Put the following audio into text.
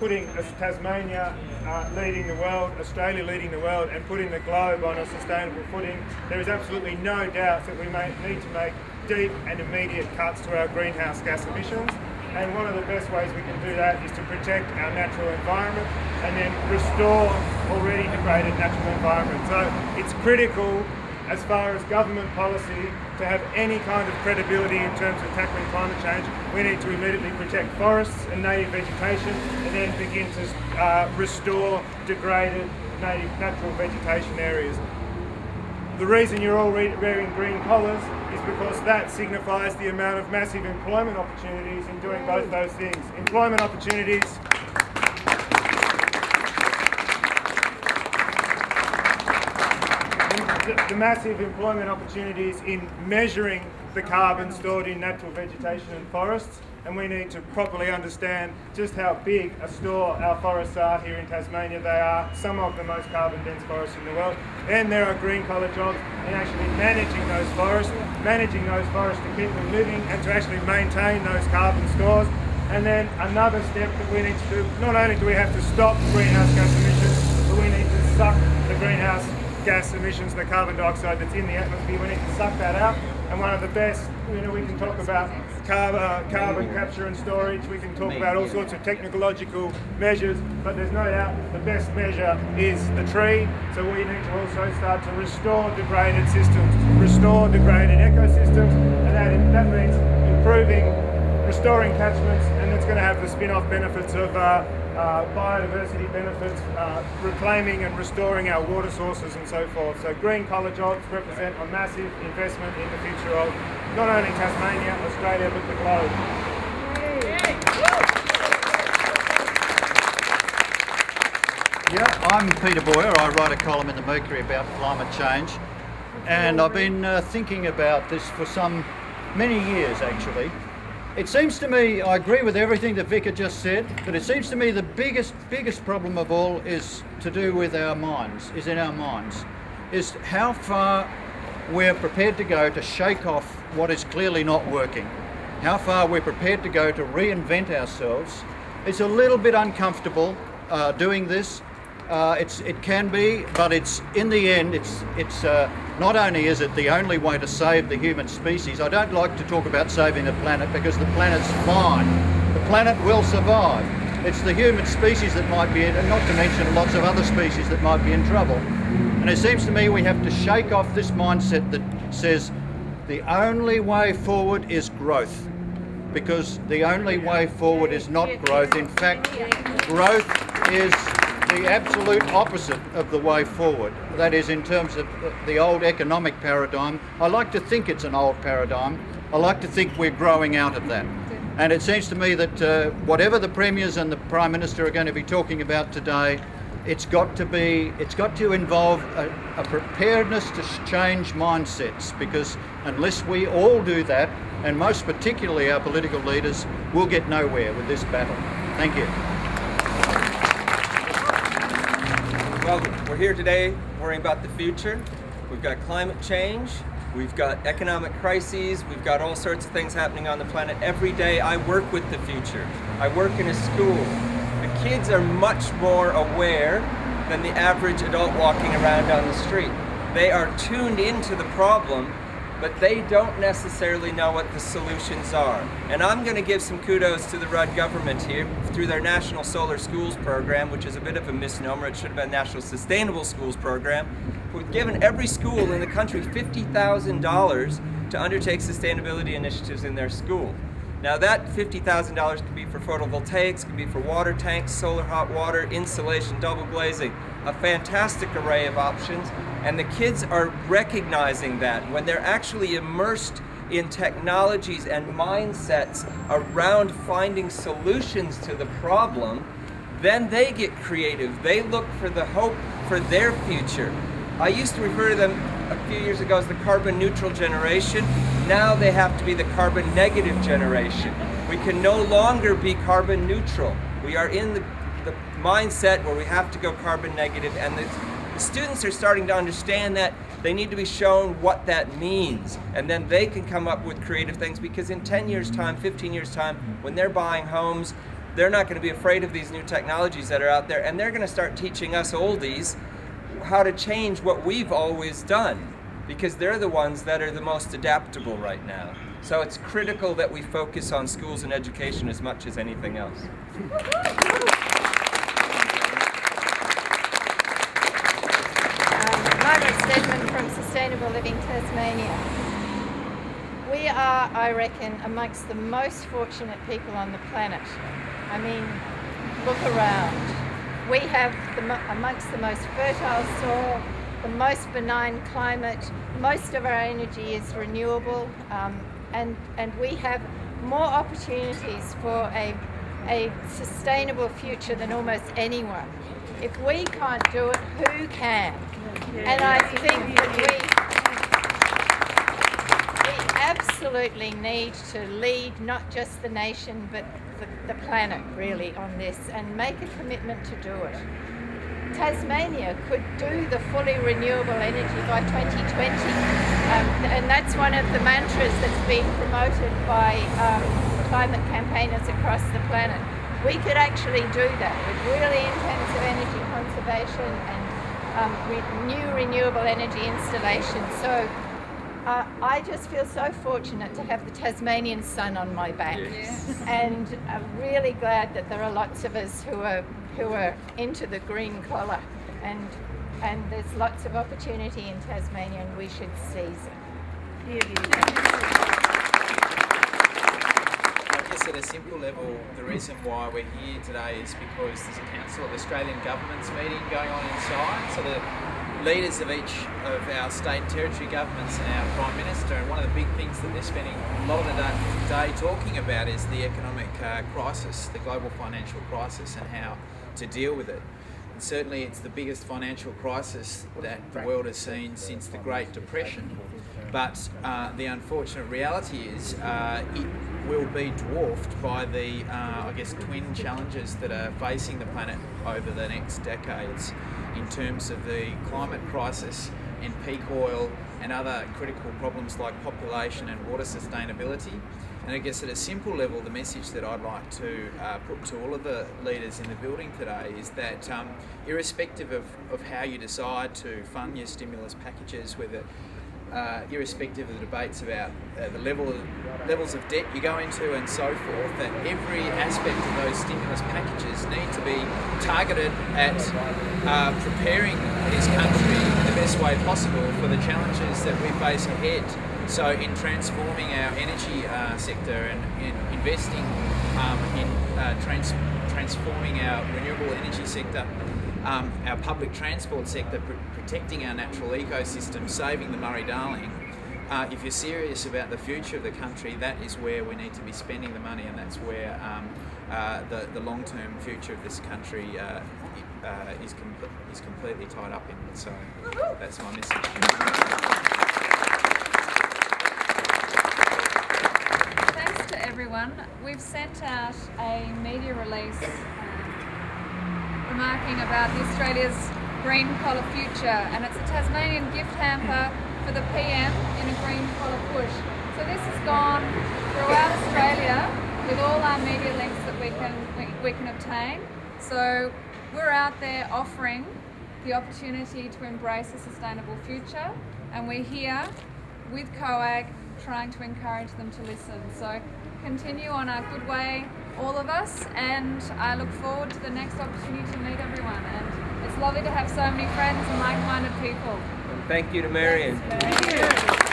putting Tasmania leading the world, Australia leading the world, and putting the globe on a sustainable footing, there is absolutely no doubt that we need to make deep and immediate cuts to our greenhouse gas emissions. And one of the best ways we can do that is to protect our natural environment and then restore already degraded natural environment. So it's critical as far as government policy to have any kind of credibility in terms of tackling climate change. We need to immediately protect forests and native vegetation and then begin to restore degraded native natural vegetation areas. The reason you're all wearing green collars is because that signifies the amount of massive employment opportunities in doing both those things. Employment opportunities the massive employment opportunities in measuring the carbon stored in natural vegetation and forests, and we need to properly understand just how big a store our forests are here in Tasmania. They are some of the most carbon dense forests in the world. Then there are green collar jobs in actually managing those forests to keep them living and to actually maintain those carbon stores. And then another step that we need to do, not only do we have to stop greenhouse gas emissions, but we need to suck the greenhouse gas emissions, the carbon dioxide that's in the atmosphere, we need to suck that out. And one of the best, we can talk about carbon capture and storage, we can talk about all sorts of technological measures, but there's no doubt the best measure is the tree. So we need to also start to restore degraded systems, restore degraded ecosystems, and that means restoring catchments, and it's going to have the spin-off benefits of biodiversity benefits, reclaiming and restoring our water sources and so forth. So green collar jobs represent a massive investment in the future of not only Tasmania, Australia, but the globe. Yeah, I'm Peter Boyer. I write a column in the Mercury about climate change, and I've been thinking about this for many years actually. It seems to me, I agree with everything that Vicar just said, but it seems to me the biggest problem of all is to do with our minds, is how far we're prepared to go to shake off what is clearly not working, how far we're prepared to go to reinvent ourselves. It's a little bit uncomfortable doing this. It can be, but it's in the end, it's not only is it the only way to save the human species. I don't like to talk about saving the planet because the planet's fine. The planet will survive. It's the human species that might be in, and not to mention lots of other species that might be in trouble. And it seems to me we have to shake off this mindset that says the only way forward is growth, because the only way forward is not growth. In fact, growth is the absolute opposite of the way forward. That is, in terms of the old economic paradigm, I like to think it's an old paradigm. I like to think we're growing out of that. And it seems to me that whatever the premiers and the Prime Minister are going to be talking about today, it's got to involve a preparedness to change mindsets, because unless we all do that, and most particularly our political leaders, we'll get nowhere with this battle. Thank you. Well, we're here today worrying about the future. We've got climate change, we've got economic crises, we've got all sorts of things happening on the planet. Every day I work with the future. I work in a school. The kids are much more aware than the average adult walking around down the street. They are tuned into the problem, but they don't necessarily know what the solutions are. And I'm going to give some kudos to the Rudd government here through their National Solar Schools program, which is a bit of a misnomer. It should have been National Sustainable Schools program. We've given every school in the country $50,000 to undertake sustainability initiatives in their school. Now that $50,000 can be for photovoltaics, can be for water tanks, solar hot water, insulation, double glazing, a fantastic array of options. And the kids are recognizing that when they're actually immersed in technologies and mindsets around finding solutions to the problem, then they get creative. They look for the hope for their future. I used to refer to them a few years ago as the carbon neutral generation. Now they have to be the carbon negative generation. We can no longer be carbon neutral. We are in the mindset where we have to go carbon negative, and the students are starting to understand that. They need to be shown what that means, and then they can come up with creative things, because in 10 years time, 15 years time, when they're buying homes, they're not going to be afraid of these new technologies that are out there, and they're going to start teaching us oldies how to change what we've always done, because they're the ones that are the most adaptable right now. So it's critical that we focus on schools and education as much as anything else. Margaret Stedman from Sustainable Living Tasmania. We are, I reckon, amongst the most fortunate people on the planet. I mean, look around. We have amongst the most fertile soil, the most benign climate, most of our energy is renewable, and we have more opportunities for a sustainable future than almost anyone. If we can't do it, who can? And I think that we absolutely need to lead not just the nation but the planet really on this and make a commitment to do it. Tasmania could do the fully renewable energy by 2020, and that's one of the mantras that's been promoted by climate campaigners across the planet. We could actually do that with really intensive energy conservation and new renewable energy installations. So I just feel so fortunate to have the Tasmanian sun on my back. Yes. And I'm really glad that there are lots of us who are into the green collar, and there's lots of opportunity in Tasmania and we should seize it. I guess at a simple level, the reason why we're here today is because there's a Council of Australian Governments meeting going on inside. So the leaders of each of our state and territory governments and our Prime Minister, and one of the big things that they're spending a lot of the day talking about is the economic crisis, the global financial crisis, and how to deal with it. And certainly it's the biggest financial crisis that the world has seen since the Great Depression. But the unfortunate reality is it will be dwarfed by the, I guess, twin challenges that are facing the planet over the next decades in terms of the climate crisis and peak oil and other critical problems like population and water sustainability. And I guess at a simple level, the message that I'd like to put to all of the leaders in the building today is that irrespective of how you decide to fund your stimulus packages, whether irrespective of the debates about the levels of debt you go into and so forth, that every aspect of those stimulus packages need to be targeted at preparing this country in the best way possible for the challenges that we face ahead. So in transforming our energy sector and in investing in transforming our renewable energy sector, our public transport sector, protecting our natural ecosystem, saving the Murray-Darling. If you're serious about the future of the country, that is where we need to be spending the money, and that's where the long-term future of this country is completely tied up in. So that's my message. Thanks to everyone. We've sent out a media release remarking about the Australia's green collar future, and it's a Tasmanian gift hamper for the PM in a green collar push. So this has gone throughout Australia with all our media links that we can obtain. So we're out there offering the opportunity to embrace a sustainable future, and we're here with COAG trying to encourage them to listen. So continue on our good way, all of us, and I look forward to the next opportunity to meet everyone. And it's lovely to have so many friends and like-minded people. And thank you to Marion. Thank you.